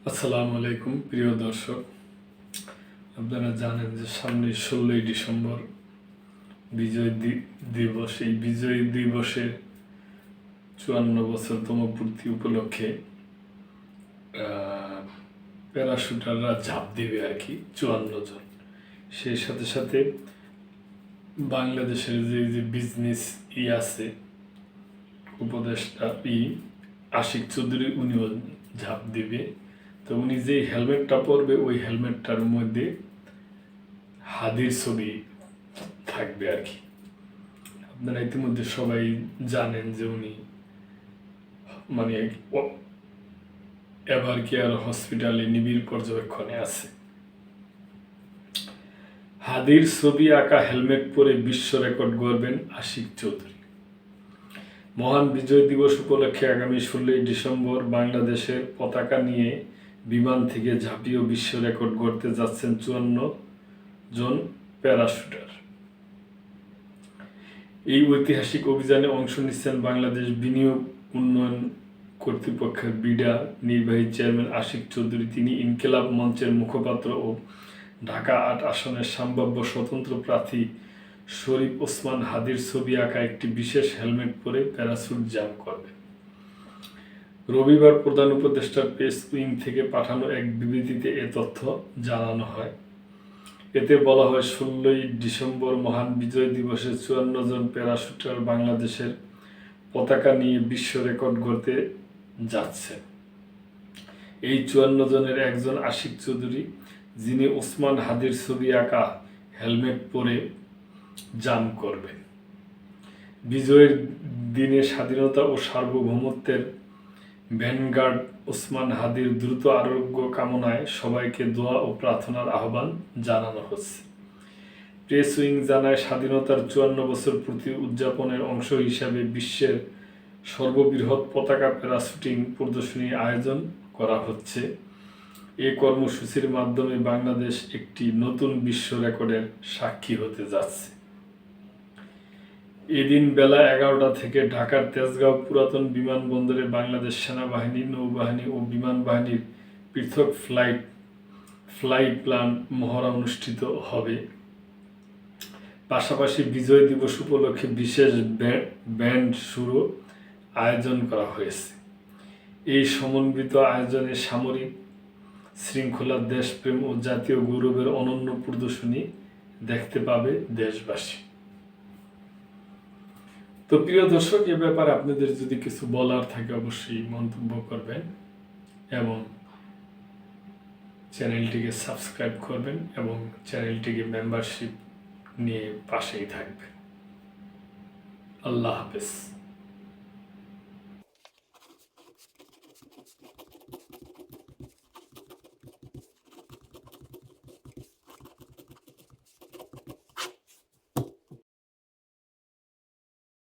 আসসালামু আলাইকুম প্রিয় দর্শক, আপনারা জানেন যে সামনে 16ই ডিসেম্বর বিজয় দিবস। এই বিজয় দিবসে 54 বছরতম পূর্তি উপলক্ষে প্যারাশুটাররা ঝাঁপ দিবে আর কি, 54 জন। সেই সাথে সাথে বাংলাদেশের যে বিজনেস আছে উপদেষ্টা আশিক চৌধুরী, উনিও ঝাঁপ দিবে। তো উনি যে হেলমেটটা পরবে ওই হেলমেটটার মধ্যে হাদির ছবি থাকবে আর কি। আপনারা ইতিমধ্যে সবাই জানেন যে উনি মানে এভার কেয়ার হসপিটালে নিবিড় পর্যবেক্ষণে আছে। হাদির ছবি আঁকা হেলমেট পরে বিশ্ব রেকর্ড গড়বেন আশিক চৌধুরী। মহান বিজয় দিবস উপলক্ষে আগামী 16ই ডিসেম্বর বাংলাদেশের পতাকা নিয়ে বিমান থেকে ঝাঁপিয়ে বিশ্ব রেকর্ড গড়তে যাচ্ছেন 54 জন প্যারাশুটার। এই ঐতিহাসিক অভিযানে অংশ নিচ্ছেন বাংলাদেশ বিনিয়োগ উন্নয়ন কর্তৃপক্ষের বিডা নির্বাহী চেয়ারম্যান আশিক চৌধুরী। তিনি ইনকিলাব মঞ্চের মুখপাত্র ও ঢাকা ৮ আসনের সম্ভাব্য স্বতন্ত্র প্রার্থী শরীফ ওসমান হাদির ছবি আঁকা একটি বিশেষ হেলমেট পরে প্যারাশুট জাম্প করবে। রবিবার প্রধান উপদেষ্টার প্রেস উইং থেকে পাঠানো এক বিবৃতিতে এ তথ্য জানানো হয়। এতে বলা হয়, 16ই ডিসেম্বর মহান বিজয় দিবসে 54 জন প্যারাশুটার বাংলাদেশের পতাকা নিয়ে বিশ্ব রেকর্ড গড়তে যাচ্ছে। এই 54 জনের একজন আশিক চৌধুরী, যিনি ওসমান হাদির ছবি আঁকা হেলমেট পরে জাম্প করবেন। বিজয়ের দিনে স্বাধীনতা ও সার্বভৌমত্বের ভ্যানগার্ড ওসমান হাদির দ্রুত আরোগ্য কামনায় সবাইকে দোয়া ও প্রার্থনার আহ্বান জানানো হচ্ছে। প্রেস উইং জানায়, স্বাধীনতার 54 বছর পূর্তি উদযাপনের অংশ হিসাবে বিশ্বের সর্ববৃহৎ পতাকা প্যারাশুটিং প্রদর্শনী আয়োজন করা হচ্ছে। এই কর্মসূচির মাধ্যমে বাংলাদেশ একটি নতুন বিশ্ব রেকর্ডের সাক্ষী হতে যাচ্ছে। এদিন বেলা 11টা থেকে ঢাকার তেজগাঁও পুরাতন বিমানবন্দরে বাংলাদেশ সেনাবাহিনী, নৌবাহিনী ও বিমান বাহিনীর পৃথক ফ্লাই প্ল্যান মহড়া অনুষ্ঠিত হবে। পাশাপাশি বিজয় দিবস উপলক্ষে বিশেষ ব্যান্ড শুরু আয়োজন করা হয়েছে। এই সমন্বিত আয়োজনে সামরিক শৃঙ্খলা, দেশপ্রেম ও জাতীয় গৌরবের অনন্য প্রদর্শনী দেখতে পাবে দেশবাসী। তো প্রিয় দর্শক, এ ব্যাপারে আপনাদের যদি কিছু বলার থাকে অবশ্যই মন্তব্য করবেন এবং চ্যানেলটিকে সাবস্ক্রাইব করবেন এবং চ্যানেলটিকে মেম্বারশিপ নিয়ে পাশেই থাকবেন। আল্লাহ হাফেজ।